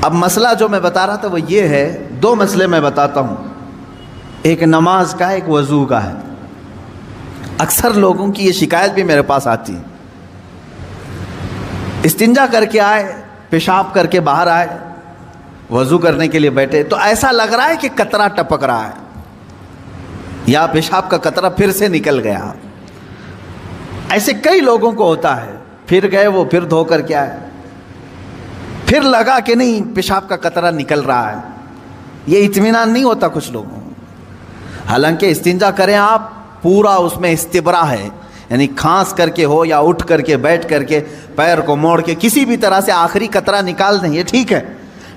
اب مسئلہ جو میں بتا رہا تھا وہ یہ ہے، دو مسئلے میں بتاتا ہوں، ایک نماز کا ہے، ایک وضو کا ہے۔ اکثر لوگوں کی یہ شکایت بھی میرے پاس آتی ہے، استنجا کر کے آئے، پیشاب کر کے باہر آئے، وضو کرنے کے لیے بیٹھے تو ایسا لگ رہا ہے کہ قطرہ ٹپک رہا ہے یا پیشاب کا قطرہ پھر سے نکل گیا۔ ایسے کئی لوگوں کو ہوتا ہے، پھر گئے وہ پھر دھو کر کے آئے، پھر لگا کہ نہیں پیشاب کا قطرہ نکل رہا ہے۔ یہ اطمینان نہیں ہوتا کچھ لوگوں کو۔ حالانکہ استنجا کریں آپ، پورا اس میں استبرا ہے، یعنی کھانس کر کے ہو یا اٹھ کر کے بیٹھ کر کے پیر کو موڑ کے کسی بھی طرح سے آخری قطرہ نکال دیں، یہ ٹھیک ہے۔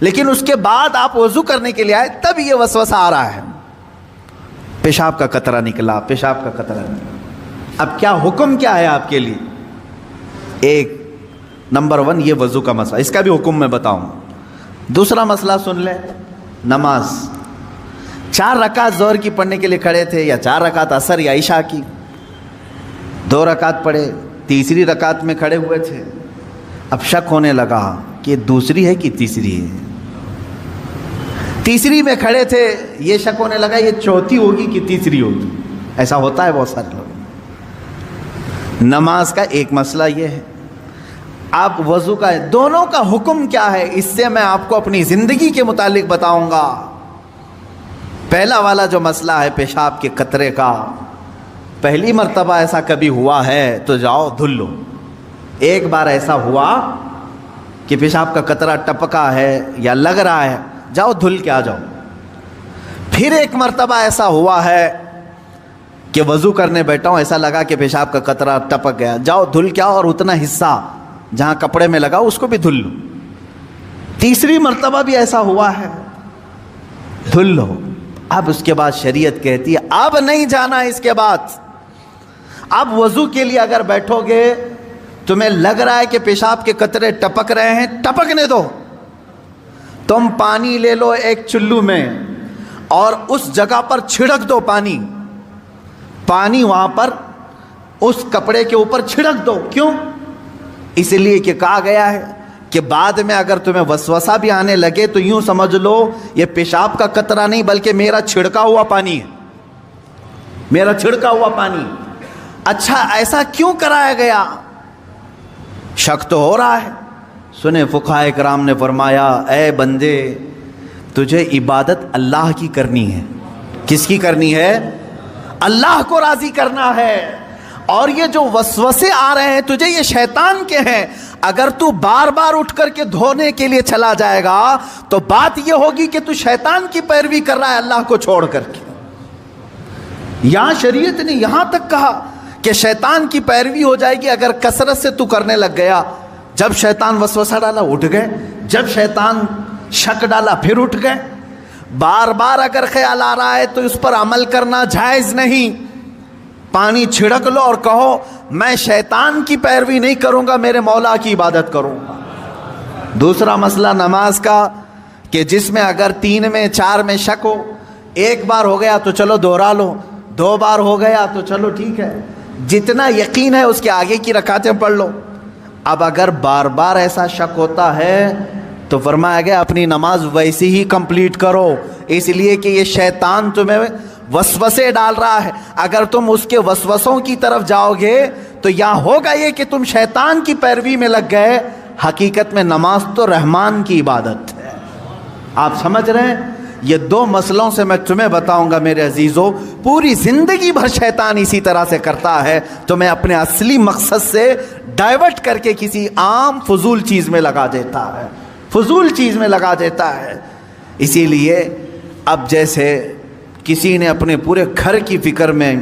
لیکن اس کے بعد آپ وضو کرنے کے لیے آئے تب یہ وسوسہ آ رہا ہے، پیشاب کا قطرہ نکلا، پیشاب کا قطرہ نکلا۔ اب کیا حکم کیا ہے آپ کے لیے؟ ایک نمبر 1 یہ وضو کا مسئلہ، اس کا بھی حکم میں بتاؤں۔ دوسرا مسئلہ سن لیں، نماز 4 رکعت ظہر کی پڑھنے کے لیے کھڑے تھے، یا 4 رکعت عصر یا عشاء کی، 2 رکعت پڑھے، تیسری رکعت میں کھڑے ہوئے تھے، اب شک ہونے لگا کہ دوسری ہے کہ تیسری ہے۔ تیسری میں کھڑے تھے، یہ شک ہونے لگا یہ چوتھی ہوگی کہ تیسری ہوگی۔ ایسا ہوتا ہے بہت سارے لوگ۔ نماز کا ایک مسئلہ یہ ہے، آپ وضو کا ہے، دونوں کا حکم کیا ہے اس سے میں آپ کو اپنی زندگی کے متعلق بتاؤں گا۔ پہلا والا جو مسئلہ ہے پیشاب کے قطرے کا، پہلی مرتبہ ایسا کبھی ہوا ہے تو جاؤ دھل لو۔ ایک بار ایسا ہوا کہ پیشاب کا قطرہ ٹپکا ہے یا لگ رہا ہے، جاؤ دھل کے آ جاؤ۔ پھر ایک مرتبہ ایسا ہوا ہے کہ وضو کرنے بیٹھا ہوں، ایسا لگا کہ پیشاب کا قطرہ ٹپک گیا، جاؤ دھل کے آؤ اور اتنا حصہ جہاں کپڑے میں لگا اس کو بھی دھل لو۔ تیسری مرتبہ بھی ایسا ہوا ہے، دھل لو۔ اب اس کے بعد شریعت کہتی ہے اب نہیں جانا اس کے بعد۔ اب وضو کے لیے اگر بیٹھو گے تمہیں لگ رہا ہے کہ پیشاب کے قطرے ٹپک رہے ہیں، ٹپکنے دو۔ تم پانی لے لو ایک چلو میں اور اس جگہ پر چھڑک دو پانی وہاں پر اس کپڑے کے اوپر چھڑک دو۔ کیوں؟ اس لیے کہ کہا گیا ہے کہ بعد میں اگر تمہیں وسوسہ بھی آنے لگے تو یوں سمجھ لو یہ پیشاب کا قطرہ نہیں بلکہ میرا چھڑکا ہوا پانی ہے، میرا چھڑکا ہوا پانی۔ اچھا ایسا کیوں کرایا گیا؟ شک تو ہو رہا ہے۔ سنیں فقہائے کرام نے فرمایا اے بندے تجھے عبادت اللہ کی کرنی ہے۔ کس کی کرنی ہے؟ اللہ کو راضی کرنا ہے۔ اور یہ جو وسوسے آ رہے ہیں تجھے یہ شیطان کے ہیں۔ اگر تو بار بار اٹھ کر کے دھونے کے لیے چلا جائے گا تو بات یہ ہوگی کہ تو شیطان کی پیروی کر رہا ہے اللہ کو چھوڑ کر کے۔ یہاں شریعت نے یہاں تک کہا کہ شیطان کی پیروی ہو جائے گی اگر کثرت سے تو کرنے لگ گیا۔ جب شیطان وسوسہ ڈالا اٹھ گئے، جب شیطان شک ڈالا پھر اٹھ گئے۔ بار بار اگر خیال آ رہا ہے تو اس پر عمل کرنا جائز نہیں۔ پانی چھڑک لو اور کہو میں شیطان کی پیروی نہیں کروں گا، میرے مولا کی عبادت کروں گا۔ دوسرا مسئلہ نماز کا کہ جس میں اگر 3 میں 4 میں شک ہو، ایک بار ہو گیا تو چلو دوہرا لو، 2 بار ہو گیا تو چلو ٹھیک ہے، جتنا یقین ہے اس کے آگے کی رکعتیں پڑھ لو۔ اب اگر بار بار ایسا شک ہوتا ہے تو فرمایا گیا اپنی نماز ویسی ہی کمپلیٹ کرو، اس لیے کہ یہ شیطان تمہیں وسوسے ڈال رہا ہے۔ اگر تم اس کے وسوسوں کی طرف جاؤ گے تو یہاں ہوگا یہ کہ تم شیطان کی پیروی میں لگ گئے۔ حقیقت میں نماز تو رحمان کی عبادت ہے۔ آپ سمجھ رہے ہیں؟ یہ 2 مسئلوں سے میں تمہیں بتاؤں گا میرے عزیزو، پوری زندگی بھر شیطان اسی طرح سے کرتا ہے، تمہیں اپنے اصلی مقصد سے ڈائیورٹ کر کے کسی عام فضول چیز میں لگا دیتا ہے، فضول چیز میں لگا دیتا ہے۔ اسی لیے اب جیسے کسی نے اپنے پورے گھر کی فکر میں،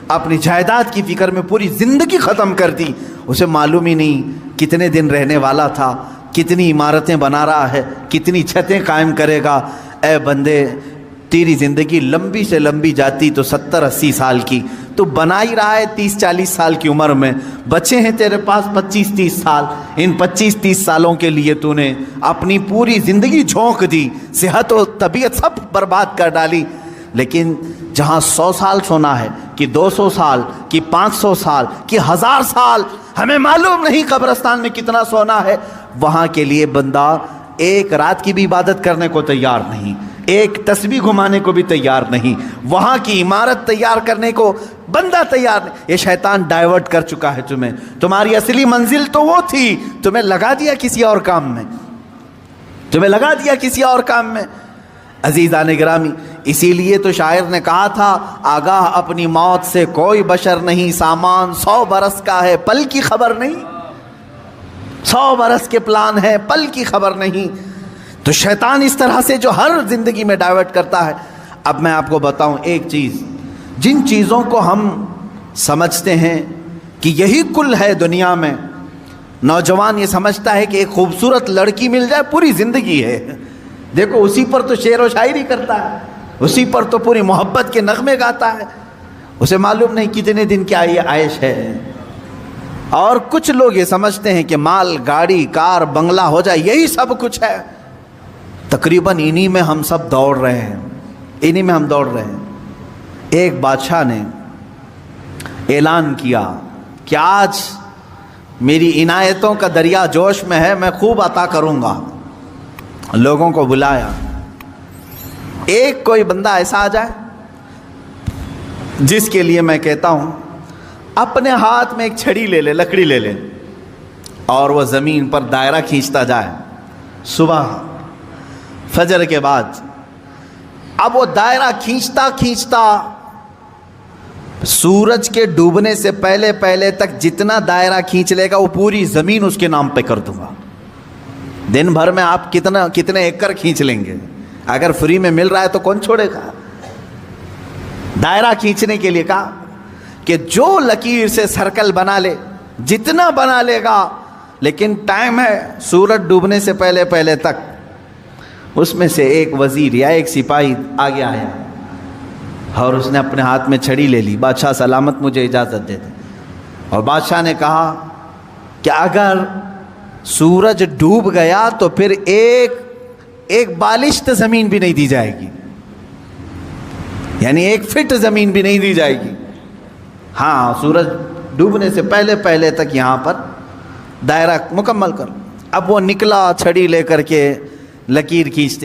اپنی جائیداد کی فکر میں پوری زندگی ختم کر دی، اسے معلوم ہی نہیں کتنے دن رہنے والا تھا، کتنی عمارتیں بنا رہا ہے، کتنی چھتیں قائم کرے گا۔ اے بندے تیری زندگی لمبی سے لمبی جاتی تو 70-80 سال کی، تو بنا ہی رہا ہے 30-40 سال کی عمر میں، بچے ہیں تیرے پاس 25-30 سال، ان 25-30 سالوں کے لیے تو نے اپنی پوری زندگی جھونک دی، صحت و طبیعت سب برباد کر ڈالی۔ لیکن جہاں 100 سال سونا ہے کہ 200 سال کہ 500 سال کہ 1000 سال، ہمیں معلوم نہیں قبرستان میں کتنا سونا ہے، وہاں کے لیے بندہ ایک رات کی بھی عبادت کرنے کو تیار نہیں، ایک تسبیح گھمانے کو بھی تیار نہیں، وہاں کی عمارت تیار کرنے کو بندہ تیار نہیں۔ یہ شیطان ڈائیورٹ کر چکا ہے تمہیں، تمہاری اصلی منزل تو وہ تھی، تمہیں لگا دیا کسی اور کام میں، تمہیں لگا دیا کسی اور کام میں۔ عزیزان گرامی، اسی لیے تو شاعر نے کہا تھا، آگاہ اپنی موت سے کوئی بشر نہیں، سامان 100 برس کا ہے پل کی خبر نہیں، 100 برس کے پلان ہے پل کی خبر نہیں۔ تو شیطان اس طرح سے جو ہر زندگی میں ڈائیورٹ کرتا ہے۔ اب میں آپ کو بتاؤں ایک چیز، جن چیزوں کو ہم سمجھتے ہیں کہ یہی کل ہے دنیا میں، نوجوان یہ سمجھتا ہے کہ ایک خوبصورت لڑکی مل جائے پوری زندگی ہے، دیکھو اسی پر تو شعر و شاعری کرتا ہے، اسی پر تو پوری محبت کے نغمے گاتا ہے، اسے معلوم نہیں کتنے دن کی عائش ہے۔ اور کچھ لوگ یہ سمجھتے ہیں کہ مال، گاڑی، کار، بنگلہ ہو جائے یہی سب کچھ ہے۔ تقریباً انہی میں ہم سب دوڑ رہے ہیں، انہی میں ہم دوڑ رہے ہیں۔ ایک بادشاہ نے اعلان کیا کہ آج میری عنایتوں کا دریا جوش میں ہے، میں خوب عطا کروں گا۔ لوگوں کو بلایا، ایک کوئی بندہ ایسا آ جائے جس کے لیے میں کہتا ہوں اپنے ہاتھ میں ایک چھڑی لے لے، لکڑی لے لے، اور وہ زمین پر دائرہ کھینچتا جائے صبح فجر کے بعد۔ اب وہ دائرہ کھینچتا کھینچتا سورج کے ڈوبنے سے پہلے پہلے تک جتنا دائرہ کھینچ لے گا وہ پوری زمین اس کے نام پہ کر دوں گا۔ دن بھر میں آپ کتنے ایکڑ کھینچ لیں گے؟ اگر فری میں مل رہا ہے تو کون چھوڑے گا؟ دائرہ کھینچنے کے لیے کہا کہ جو لکیر سے سرکل بنا لے، جتنا بنا لے گا، لیکن ٹائم ہے سورج ڈوبنے سے پہلے پہلے تک۔ اس میں سے ایک وزیر یا ایک سپاہی آگے آیا اور اس نے اپنے ہاتھ میں چھڑی لے لی، بادشاہ سلامت مجھے اجازت دے دے۔ اور بادشاہ نے کہا کہ اگر سورج ڈوب گیا تو پھر ایک بالشت زمین بھی نہیں دی جائے گی، یعنی 1 فٹ زمین بھی نہیں دی جائے گی۔ ہاں، سورج ڈوبنے سے پہلے پہلے تک یہاں پر دائرہ مکمل کر۔ اب وہ نکلا چھڑی لے کر کے لکیر کھینچتے